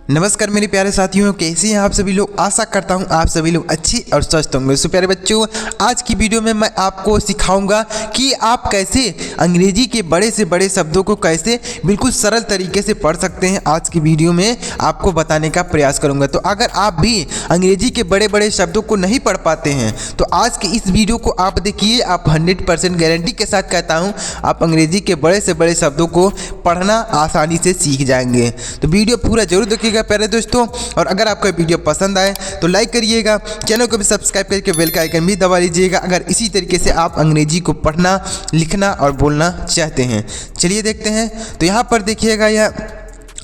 नमस्कार मेरे प्यारे साथियों, कैसे हैं आप सभी लोग। आशा करता हूं आप सभी लोग अच्छे और स्वस्थ होंगे। सो प्यारे बच्चों, आज की वीडियो में मैं आपको सिखाऊंगा कि आप कैसे अंग्रेजी के बड़े से बड़े शब्दों को कैसे बिल्कुल सरल तरीके से पढ़ सकते हैं। आज की वीडियो में आपको बताने का प्रयास करूंगा। तो अगर आप भी अंग्रेजी के बड़े बड़े शब्दों को नहीं पढ़ पाते हैं तो आज की इस वीडियो को आप देखिए। आप 100% गारंटी के साथ कहता हूँ आप अंग्रेजी के बड़े से बड़े शब्दों को पढ़ना आसानी से सीख जाएंगे। तो वीडियो पूरा जरूर देखिएगा प्यारे दोस्तों। और अगर आपको वीडियो पसंद आए तो लाइक करिएगा, चैनल को भी सब्सक्राइब करके बेल का आइकन भी दबा लीजिएगा अगर इसी तरीके से आप अंग्रेजी को पढ़ना, लिखना और बोलना चाहते हैं। चलिए देखते हैं। तो यहाँ पर देखिएगा, यह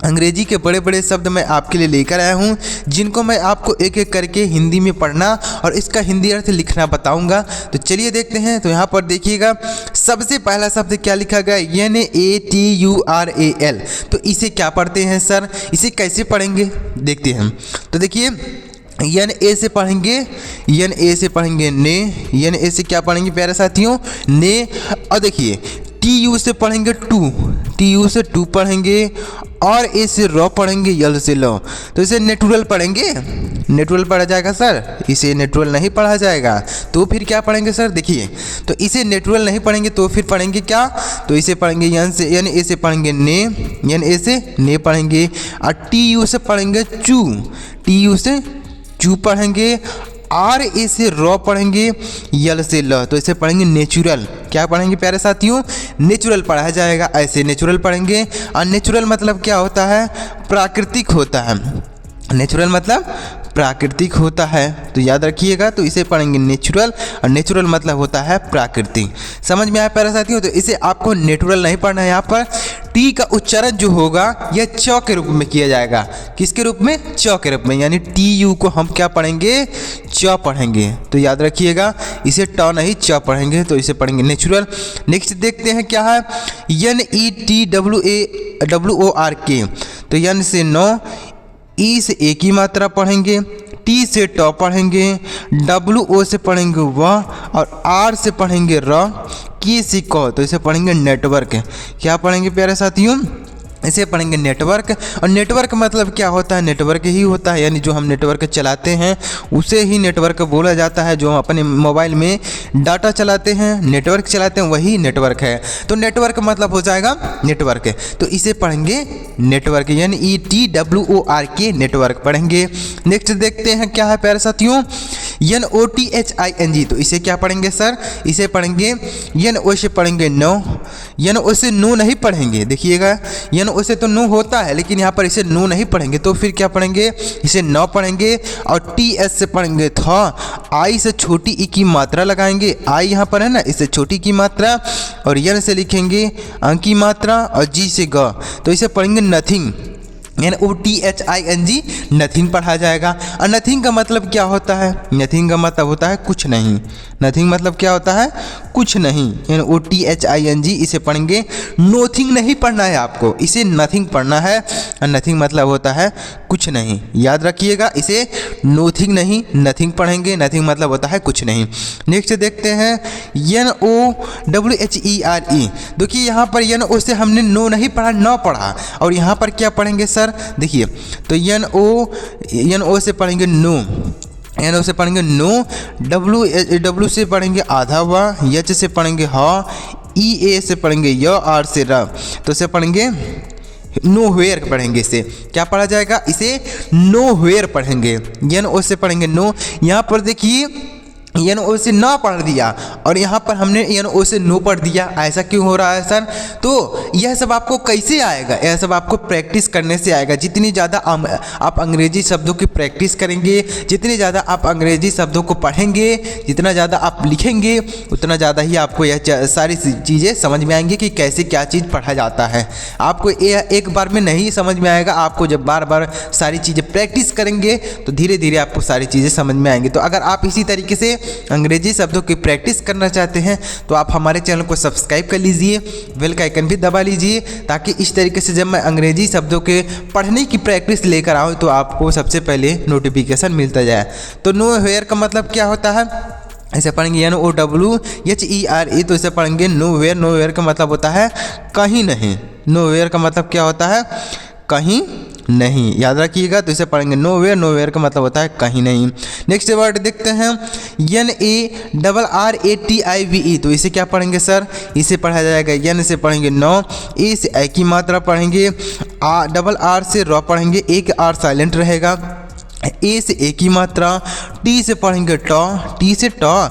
अंग्रेजी के बड़े बड़े शब्द मैं आपके लिए लेकर आया हूँ, जिनको मैं आपको एक एक करके हिंदी में पढ़ना और इसका हिंदी अर्थ लिखना बताऊंगा। तो चलिए देखते हैं। तो यहाँ पर देखिएगा, सबसे पहला शब्द क्या लिखा गया, NATURAL। तो इसे क्या पढ़ते हैं सर, इसे कैसे पढ़ेंगे देखते हैं। तो देखिए, NA से पढ़ेंगे, NA से पढ़ेंगे ने, NA से क्या पढ़ेंगे प्यारे साथियों, ने। और देखिए TU से पढ़ेंगे टू, TU से टू पढ़ेंगे। और ए से रॉ पढ़ेंगे, यल से लो। तो इसे नेचुरल पढ़ेंगे, नेचुरल पढ़ा जाएगा सर, इसे नेचुरल नहीं पढ़ा जाएगा। तो फिर क्या पढ़ेंगे सर, देखिए। तो इसे नेचुरल नहीं पढ़ेंगे तो फिर पढ़ेंगे क्या, तो इसे पढ़ेंगे NA से पढ़ेंगे ने, NA से ने पढ़ेंगे। और TU से पढ़ेंगे चू, TU से चू पढ़ेंगे। RA से रॉ पढ़ेंगे, यल से ल। तो इसे पढ़ेंगे नेचुरल। क्या पढ़ेंगे प्यारे साथियों, नेचुरल पढ़ा जाएगा, ऐसे नेचुरल पढ़ेंगे। और नेचुरल मतलब क्या होता है, प्राकृतिक होता है। नेचुरल मतलब प्राकृतिक होता है, तो याद रखिएगा। तो इसे पढ़ेंगे नेचुरल, और नेचुरल मतलब होता है प्राकृतिक। समझ में आया प्यारे साथियों। तो इसे आपको नेचुरल नहीं पढ़ना है। यहाँ पर टी का उच्चारण जो होगा यह च के रूप में किया जाएगा। किसके रूप में, च के रूप में। यानी TU को हम क्या पढ़ेंगे, च पढ़ेंगे। तो याद रखिएगा, इसे ट नहीं च पढ़ेंगे। तो इसे पढ़ेंगे नेचुरल। नेक्स्ट देखते हैं क्या है, NETWORK। तो N से नो, ई से ए की मात्रा पढ़ेंगे, टी से ट पढ़ेंगे, WO से पढ़ेंगे व, और R से पढ़ेंगे र, की से क। तो इसे पढ़ेंगे नेटवर्क। क्या पढ़ेंगे प्यारे साथियों, इसे पढ़ेंगे नेटवर्क। और नेटवर्क मतलब क्या होता है, नेटवर्क ही होता है। यानी जो हम नेटवर्क चलाते हैं उसे ही नेटवर्क बोला जाता है। जो हम अपने मोबाइल में डाटा चलाते हैं, नेटवर्क चलाते हैं, वही नेटवर्क है। तो नेटवर्क मतलब हो जाएगा नेटवर्क। तो इसे पढ़ेंगे नेटवर्क, NETWORK, नेटवर्क पढ़ेंगे। नेक्स्ट देखते हैं क्या है प्यारे साथियों, NOTHING। तो इसे क्या पढ़ेंगे सर, इसे पढ़ेंगे NO से पढ़ेंगे नो, NO से नो नहीं पढ़ेंगे। देखिएगा, NO से तो नो होता है, लेकिन यहाँ पर इसे नो नहीं पढ़ेंगे। तो फिर क्या पढ़ेंगे, इसे न पढ़ेंगे। और TS से पढ़ेंगे था, आई से छोटी ई की मात्रा लगाएंगे, आई यहाँ पर है ना, इससे छोटी की मात्रा। और N से लिखेंगे अंक की मात्रा, और G से ग। तो इसे पढ़ेंगे नथिंग, NOTHING, नथिंग पढ़ा जाएगा। और नथिंग का मतलब क्या होता है, नथिंग का मतलब होता है कुछ नहीं। नथिंग मतलब क्या होता है, कुछ नहीं, NOTHING। इसे पढ़ेंगे, नोथिंग नहीं पढ़ना है आपको, इसे नथिंग पढ़ना है। और नथिंग मतलब होता है कुछ नहीं, याद रखिएगा। इसे नोथिंग नहीं, नथिंग पढ़ेंगे। नथिंग मतलब होता है कुछ नहीं। नेक्स्ट देखते हैं, NOWHERE। देखिए यहाँ पर NO से हमने नो नहीं पढ़ा, न पढ़ा। और यहाँ पर क्या पढ़ेंगे सर, देखिए। तो NO से पढ़ेंगे नो, NO से पढ़ेंगे नो। W से पढ़ेंगे आधा व, H से पढ़ेंगे ह, EA से पढ़ेंगे य, R से र। तो इसे पढ़ेंगे नोवेयर पढ़ेंगे। इसे क्या पढ़ा जाएगा, इसे नोवेयर पढ़ेंगे। NO से पढ़ेंगे नो। यहाँ पर देखिए NO से ना पढ़ दिया और यहाँ पर हमने NO से नो पढ़ दिया। ऐसा क्यों हो रहा है सर, तो यह सब आपको कैसे आएगा, यह सब आपको प्रैक्टिस करने से आएगा। जितनी ज़्यादा आप अंग्रेजी शब्दों की प्रैक्टिस करेंगे, जितनी ज़्यादा आप अंग्रेजी शब्दों को पढ़ेंगे, जितना ज़्यादा आप लिखेंगे, उतना ज़्यादा ही आपको यह सारी चीज़ें समझ में आएंगी कि कैसे क्या चीज़ पढ़ा जाता है। आपको एक बार में नहीं समझ में आएगा, आपको जब बार बार सारी चीज़ें प्रैक्टिस करेंगे तो धीरे धीरे आपको सारी चीज़ें समझ में आएंगी। तो अगर आप इसी तरीके से अंग्रेजी शब्दों की प्रैक्टिस करना चाहते हैं तो आप हमारे चैनल को सब्सक्राइब कर लीजिए, बेल का आइकन भी दबा लीजिए, ताकि इस तरीके से जब मैं अंग्रेजी शब्दों के पढ़ने की प्रैक्टिस लेकर आऊँ तो आपको सबसे पहले नोटिफिकेशन मिलता जाए। तो नो वेयर का मतलब क्या होता है, ऐसे पढ़ेंगे NOWHERE। तो इसे पढ़ेंगे नोवेयर। नोवेयर का मतलब होता है कहीं नहीं। नोवेयर का मतलब क्या होता है, कहीं नहीं, याद रखिएगा। तो इसे पढ़ेंगे नोवेयर, नोवेयर का मतलब होता है कहीं नहीं। नेक्स्ट वर्ड देखते हैं NARRATIVE, तो इसे क्या पढ़ेंगे सर? इसे पढ़ा जाएगा N से पढ़ेंगे नो, ए से ए की मात्रा पढ़ेंगे, RR से रॉ पढ़ेंगे, एक आर साइलेंट रहेगा, ए से ए की मात्रा, टी से पढ़ेंगे टॉ, टी से टॉ,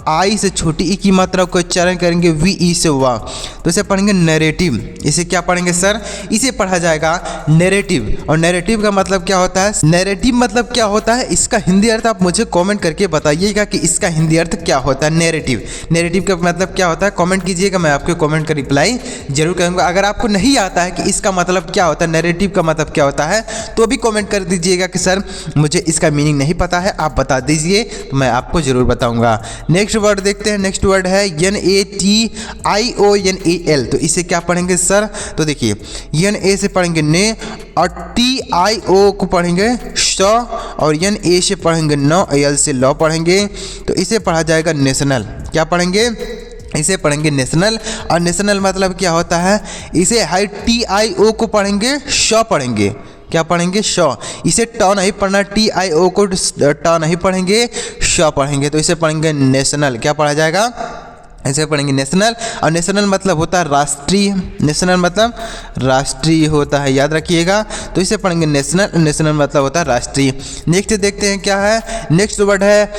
आई से छोटी ई की मात्रा को उच्चारण करेंगे वी ई से वाह, तो इसे पढ़ेंगे नैरेटिव। इसे क्या पढ़ेंगे सर? इसे पढ़ा जाएगा नैरेटिव। और नैरेटिव का मतलब क्या होता है? नैरेटिव मतलब क्या होता है, इसका हिंदी अर्थ आप मुझे कमेंट करके बताइएगा कि इसका हिंदी अर्थ क्या होता है। नैरेटिव, नैरेटिव का मतलब क्या होता है, कमेंट कीजिएगा, मैं आपके कमेंट का रिप्लाई जरूर करूँगा। अगर आपको नहीं आता है कि इसका मतलब क्या होता है, नैरेटिव का मतलब क्या होता है, तो भी कमेंट कर दीजिएगा कि सर मुझे इसका मीनिंग नहीं पता है, आप बता दीजिए, तो मैं आपको जरूर बताऊँगा। नेक्स्ट वर्ड देखते हैं। नेक्स्ट वर्ड है NATIONAL, तो इसे क्या पढ़ेंगे सर? तो देखिए NA से पढ़ेंगे ने, और TIO को पढ़ेंगे श, और NA से पढ़ेंगे नो, AL से लॉ पढ़ेंगे, तो इसे पढ़ा जाएगा नेशनल। क्या पढ़ेंगे? इसे पढ़ेंगे नेशनल। और नेशनल मतलब क्या होता है? इसे हाई TIO को पढ़ेंगे श पढ़ेंगे। क्या पढ़ेंगे? श। इसे ट नहीं पढ़ना, TIO को ट नहीं पढ़ेंगे, श पढ़ेंगे, तो इसे पढ़ेंगे नेशनल। क्या पढ़ा जाएगा? इसे पढ़ेंगे नेशनल। और नेशनल मतलब होता है राष्ट्रीय, नेशनल मतलब राष्ट्रीय होता है, याद रखिएगा। तो इसे पढ़ेंगे नेशनल, नेशनल मतलब होता है राष्ट्रीय। नेक्स्ट देखते हैं क्या है। नेक्स्ट वर्ड है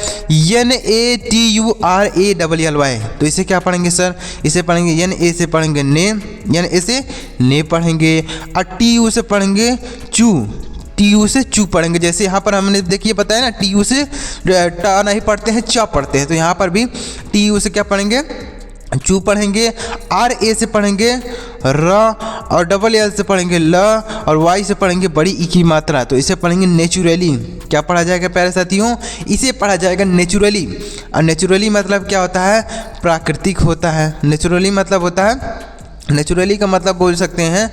NATURALY, तो इसे क्या पढ़ेंगे सर? इसे पढ़ेंगे NA से पढ़ेंगे ने, NA से ने पढ़ेंगे, और TU से पढ़ेंगे चू, TU से चू पढ़ेंगे। जैसे यहाँ पर हमने देखिए बताया ना, TU से टा नहीं पढ़ते हैं, चा पढ़ते हैं, तो यहाँ पर भी TU से क्या पढ़ेंगे? चू पढ़ेंगे। RA से पढ़ेंगे र, और LL से पढ़ेंगे ल, और Y से पढ़ेंगे बड़ी ई की मात्रा, तो इसे पढ़ेंगे नेचुरली। क्या पढ़ा जाएगा प्यारे साथियों? इसे पढ़ा जाएगा नेचुरली। और नेचुरली मतलब क्या होता है? प्राकृतिक होता है। नेचुरली मतलब होता है, नेचुरली का मतलब बोल सकते हैं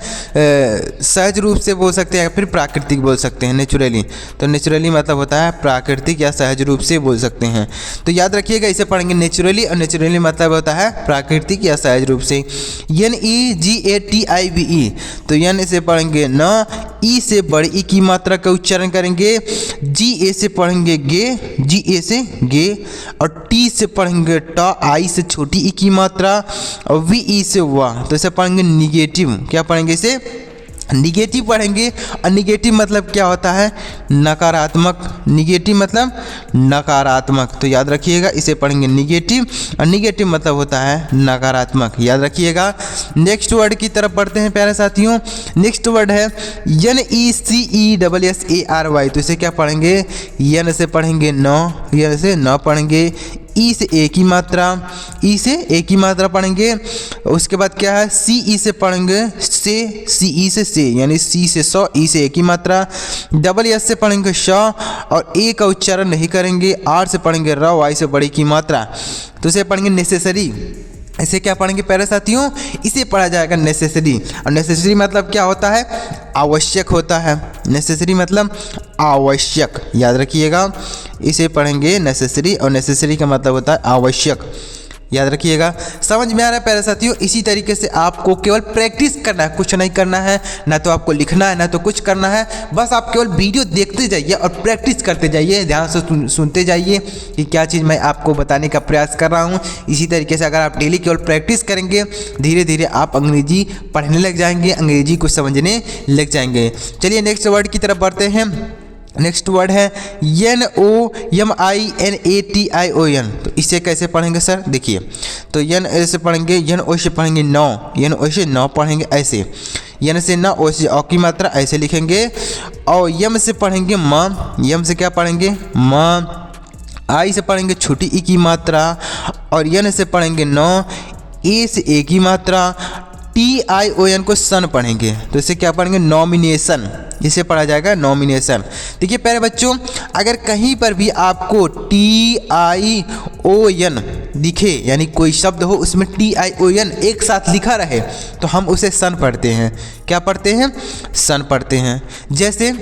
सहज रूप से बोल सकते हैं, या फिर प्राकृतिक बोल सकते हैं नेचुरली। तो नेचुरली मतलब होता है प्राकृतिक या सहज रूप से बोल सकते हैं। तो याद रखिएगा, इसे पढ़ेंगे नेचुरली, और नेचुरली मतलब होता है प्राकृतिक या सहज रूप से। NEGATIVE, तो N से पढ़ेंगे न, ई से बड़ी ई की मात्रा का उच्चारण करेंगे, GA से पढ़ेंगे गे, GA से गे, और T से पढ़ेंगे टा, आई से छोटी ई की मात्रा, और VE से वाह, तो इसे पढ़ेंगे निगेटिव। क्या पढ़ेंगे? इसे निगेटिव पढ़ेंगे। और निगेटिव मतलब क्या होता है? नकारात्मक। निगेटिव मतलब नकारात्मक, तो याद रखिएगा, इसे पढ़ेंगे निगेटिव, और निगेटिव मतलब होता है नकारात्मक, याद रखिएगा। नेक्स्ट वर्ड की तरफ बढ़ते हैं प्यारे साथियों। नेक्स्ट वर्ड है NECESSARY, तो इसे क्या पढ़ेंगे? N से पढ़ेंगे नो, N से नो पढ़ेंगे, ई से ए की मात्रा, ई से ए की मात्रा पढ़ेंगे। उसके बाद क्या है? CE से पढ़ेंगे से, CE से से, यानी C से सौ, ई से ए की मात्रा। SS से पढ़ेंगे श, और ए का उच्चारण नहीं करेंगे। R से पढ़ेंगे र, Y से बड़ी की मात्रा, तो इसे पढ़ेंगे नेसेसरी। इसे क्या पढ़ेंगे प्यारे साथियों? इसे पढ़ा जाएगा नेसेसरी। और नेसेसरी मतलब क्या होता है? आवश्यक होता है। नेसेसरी मतलब आवश्यक, याद रखिएगा, इसे पढ़ेंगे नेसेसरी, और नेसेसरी का मतलब होता है आवश्यक, याद रखिएगा। समझ में आ रहा है प्यारे साथियों? इसी तरीके से आपको केवल प्रैक्टिस करना है, कुछ नहीं करना है, ना तो आपको लिखना है, ना तो कुछ करना है। बस आप केवल वीडियो देखते जाइए और प्रैक्टिस करते जाइए, ध्यान से सुनते जाइए कि क्या चीज़ मैं आपको बताने का प्रयास कर रहा हूँ। इसी तरीके से अगर आप डेली केवल प्रैक्टिस करेंगे, धीरे धीरे आप अंग्रेजी पढ़ने लग जाएंगे, अंग्रेजी को समझने लग जाएंगे। चलिए नेक्स्ट वर्ड की तरफ बढ़ते हैं। नेक्स्ट वर्ड है NOMINATION, तो इसे कैसे पढ़ेंगे सर? देखिए, तो N से पढ़ेंगे, NO से पढ़ेंगे नौ, NO से नौ पढ़ेंगे ऐसे, N से ना, O से औ की मात्रा ऐसे लिखेंगे। और M से पढ़ेंगे माँ, M से क्या पढ़ेंगे? माँ। I से पढ़ेंगे छोटी ई की मात्रा, और N से पढ़ेंगे नौ, A से ए की मात्रा, TION को सन पढ़ेंगे, तो इसे क्या पढ़ेंगे? नॉमिनेशन, इसे पढ़ा जाएगा नॉमिनेशन। देखिए प्यारे बच्चों, अगर कहीं पर भी आपको TION दिखे, यानी कोई शब्द हो उसमें TION एक साथ लिखा रहे, तो हम उसे सन पढ़ते हैं। क्या पढ़ते हैं? सन पढ़ते हैं। जैसे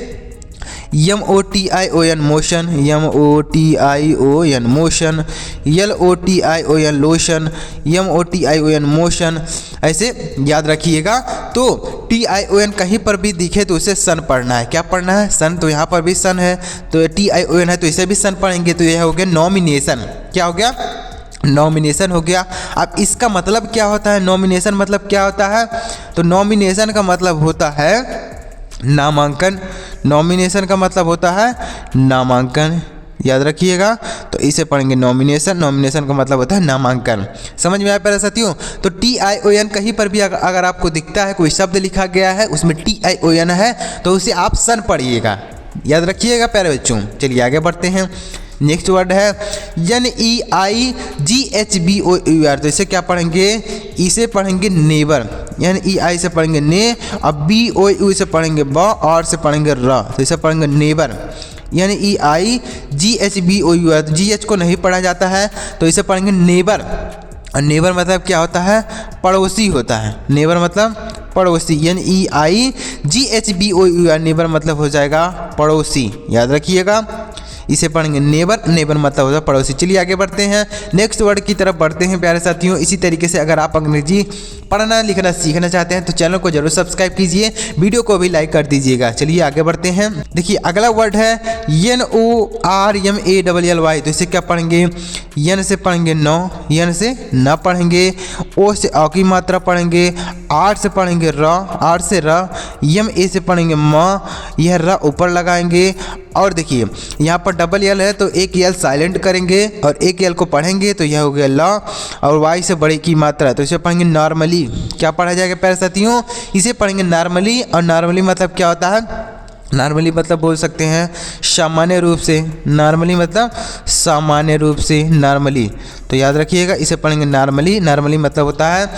MOTION motion, MOTION motion, LOTION lotion, MOTION motion, ऐसे याद रखिएगा। तो TION कहीं पर भी दिखे तो उसे सन पढ़ना है। क्या पढ़ना है? सन। तो यहाँ पर भी सन है, तो TION है तो इसे भी सन पढ़ेंगे। तो यह हो गया नॉमिनेशन। क्या हो गया? नॉमिनेशन हो गया। अब इसका मतलब क्या होता है? नॉमिनेशन मतलब क्या होता है? तो नॉमिनेशन का मतलब होता है नामांकन। नॉमिनेशन का मतलब होता है नामांकन, याद रखिएगा। तो इसे पढ़ेंगे नॉमिनेशन। नॉमिनेशन का मतलब होता है नामांकन। समझ में आया प्यारे साथियों? तो TION कहीं पर भी अगर आपको दिखता है, कोई शब्द लिखा गया है उसमें TION है तो उसे आप सन पढ़िएगा, याद रखिएगा प्यारे बच्चों। चलिए आगे बढ़ते हैं। नेक्स्ट वर्ड है NEIGHBOUR। तो इसे क्या पढ़ेंगे? इसे पढ़ेंगे नेबर। NEI से पढ़ेंगे ने, अब BOU से पढ़ेंगे ब, और से पढ़ेंगे र। तो इसे पढ़ेंगे नेबर। NEIGHBOUR। तो GH को नहीं पढ़ा जाता है तो इसे पढ़ेंगे नेबर। और नेबर मतलब क्या होता है? पड़ोसी होता है। नेबर मतलब पड़ोसी। NEIGHBOUR नेबर मतलब हो जाएगा पड़ोसी, याद रखिएगा। इसे पढ़ेंगे नेबर। नेबर मतलब होता है पड़ोसी। चलिए आगे बढ़ते हैं, नेक्स्ट वर्ड की तरफ बढ़ते हैं प्यारे साथियों। इसी तरीके से अगर आप अंग्रेजी पढ़ना लिखना सीखना चाहते हैं तो चैनल को जरूर सब्सक्राइब कीजिए, वीडियो को भी लाइक कर दीजिएगा। चलिए आगे बढ़ते हैं। देखिए अगला वर्ड है NORMALLY। तो इसे क्या पढ़ेंगे? यन से पढ़ेंगे नो, यन से न पढ़ेंगे, ओ से अ की मात्रा पढ़ेंगे, आर से पढ़ेंगे र, आर से र, MA से पढ़ेंगे म, यह र ऊपर लगाएंगे। और देखिए यहाँ पर डबल L है तो एक L साइलेंट करेंगे और एक L को पढ़ेंगे तो यह हो गया ल। और Y से बड़े की मात्रा तो इसे पढ़ेंगे नॉर्मली। क्या पढ़ा जाएगा प्यारे साथियों? इसे पढ़ेंगे नॉर्मली। और नॉर्मली मतलब क्या होता है? नॉर्मली मतलब बोल सकते हैं सामान्य रूप से। नॉर्मली मतलब सामान्य रूप से, नॉर्मली। तो याद रखिएगा इसे पढ़ेंगे नॉर्मली। नॉर्मली मतलब होता है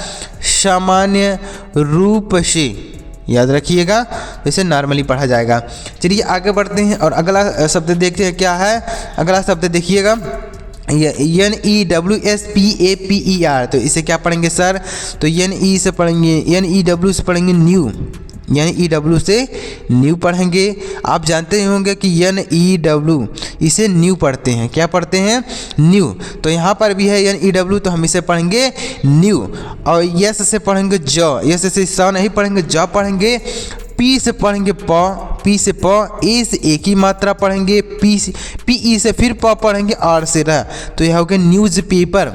सामान्य रूप से, याद रखिएगा। इसे नॉर्मली पढ़ा जाएगा। चलिए आगे बढ़ते हैं और अगला शब्द देखते हैं क्या है। अगला शब्द देखिएगा NEWSPAPER। तो इसे क्या पढ़ेंगे सर? तो NE से पढ़ेंगे, NEW से पढ़ेंगे न्यू, NEW से न्यू पढ़ेंगे। आप जानते ही होंगे कि NEW इसे न्यू पढ़ते हैं। क्या पढ़ते हैं? न्यू। तो यहाँ पर भी है NEW तो हम इसे पढ़ेंगे न्यू। और यस से पढ़ेंगे ज, यस से स नहीं पढ़ेंगे ज पढ़ेंगे। पी से पढ़ेंगे प, पी से प, ए से ए की मात्रा पढ़ेंगे, PE से फिर प पढ़ेंगे, आर से र। तो यह हो गया न्यूज़पेपर।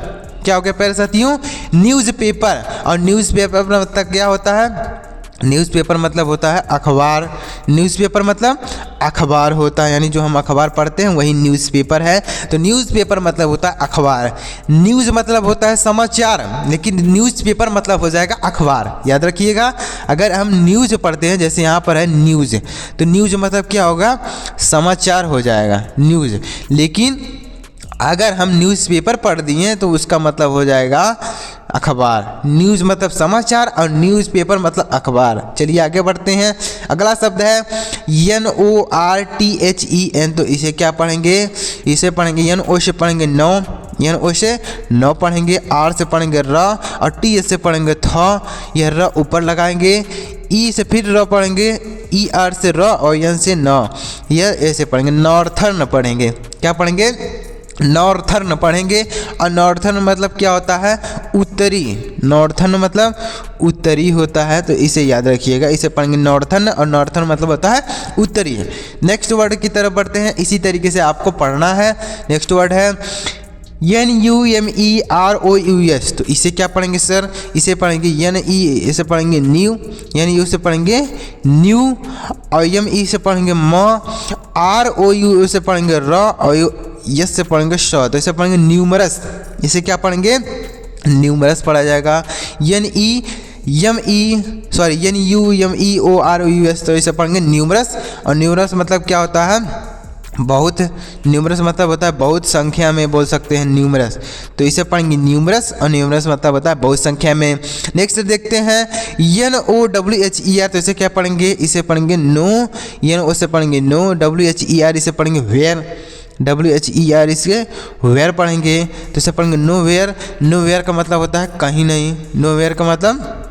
क्या हो गया प्यारे साथियों? न्यूज़पेपर। और न्यूज़पेपर मतलब क्या होता है? न्यूज़पेपर मतलब होता है अखबार। न्यूज़पेपर मतलब अखबार होता है, यानी जो हम अखबार पढ़ते हैं वही न्यूज़पेपर है। तो न्यूज़पेपर मतलब होता है अखबार। न्यूज़ मतलब होता है समाचार, लेकिन न्यूज़पेपर मतलब हो जाएगा अखबार, याद रखिएगा। अगर हम न्यूज़ पढ़ते हैं, जैसे यहाँ पर है न्यूज़, तो न्यूज़ मतलब क्या होगा? समाचार हो जाएगा न्यूज़। लेकिन अगर हम न्यूज़पेपर पढ़ दिए तो उसका मतलब हो जाएगा अखबार। न्यूज़ मतलब समाचार और न्यूज़पेपर मतलब अखबार। चलिए आगे बढ़ते हैं। अगला शब्द है NORTHEN। तो इसे क्या पढ़ेंगे? इसे पढ़ेंगे NO से पढ़ेंगे नो, NO से नो पढ़ेंगे, R से पढ़ेंगे र, और T से पढ़ेंगे थ, यह र ऊपर लगाएंगे। E से फिर र पढ़ेंगे, ER से र, और N से न, यह ऐसे पढ़ेंगे नॉर्थर्न पढ़ेंगे। क्या पढ़ेंगे? नॉर्थर्न पढ़ेंगे। और नॉर्थर्न मतलब क्या होता है? उत्तरी। नॉर्थर्न मतलब उत्तरी होता है, तो इसे याद रखिएगा। इसे पढ़ेंगे नॉर्थर्न, और नॉर्थर्न मतलब होता है उत्तरी। नेक्स्ट वर्ड की तरफ बढ़ते हैं, इसी तरीके से आपको पढ़ना है। नेक्स्ट वर्ड है NUMEROUS। तो इसे क्या पढ़ेंगे सर? इसे पढ़ेंगे NE, इसे पढ़ेंगे न्यू, NU से पढ़ेंगे न्यू, और ME से पढ़ेंगे म, ROU से पढ़ेंगे र, और यस से पढ़ेंगे श। तो इसे पढ़ेंगे न्यूमरस। इसे क्या पढ़ेंगे? न्यूमरस पढ़ा जाएगा। NUMEROUS। तो इसे पढ़ेंगे न्यूमरस। और न्यूमरस मतलब क्या होता है? बहुत। न्यूमरस मतलब होता है बहुत संख्या में, बोल सकते हैं न्यूमरस। तो इसे पढ़ेंगे न्यूमरस, और न्यूमरस मतलब होता है बहुत संख्या में। नेक्स्ट देखते हैं NOWHER। तो इसे क्या पढ़ेंगे? इसे पढ़ेंगे नो, NO से पढ़ेंगे नो, WHER इसे पढ़ेंगे वेयर, WHER इसके वेयर पढ़ेंगे। तो इसे पढ़ेंगे नो वेयर। नो वेयर का मतलब होता है कहीं नहीं। नो वेयर का मतलब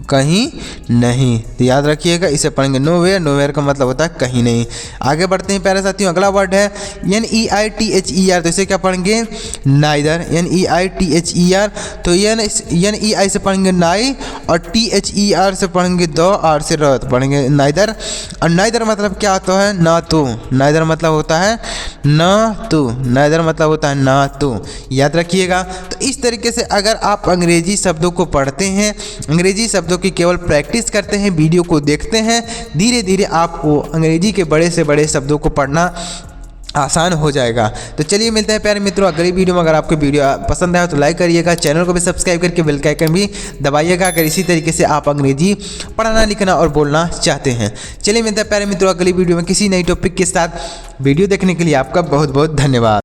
कहीं नहीं। तो याद रखिएगा, इसे पढ़ेंगे नोवेयर। नोवेयर का मतलब होता है कहीं नहीं। आगे बढ़ते हैं प्यारे साथियों, अगला वर्ड है NEITHER। तो इसे क्या पढ़ेंगे? नाइदर। NEITHER। तो NEI से पढ़ेंगे नाई और THER से पढ़ेंगे दो, R से र, तो पढ़ेंगे नाइदर। और नाइदर मतलब क्या होता है? ना तो। नाइदर मतलब होता है ना तो। नाइदर मतलब होता है ना तो, याद रखिएगा। तो इस तरीके से अगर आप अंग्रेजी शब्दों को पढ़ते हैं, अंग्रेजी शब्दों की केवल प्रैक्टिस करते हैं, वीडियो को देखते हैं, धीरे धीरे आपको अंग्रेजी के बड़े से बड़े शब्दों को पढ़ना आसान हो जाएगा। तो चलिए मिलते हैं प्यारे मित्रों अगली वीडियो में। अगर आपको वीडियो पसंद आया तो लाइक करिएगा, चैनल को भी सब्सक्राइब करके बेल का आइकन भी दबाइएगा अगर इसी तरीके से आप अंग्रेजी पढ़ना, लिखना और बोलना चाहते हैं। चलिए मिलते हैं प्यारे मित्रों अगली वीडियो में किसी नई टॉपिक के साथ। वीडियो देखने के लिए आपका बहुत बहुत धन्यवाद।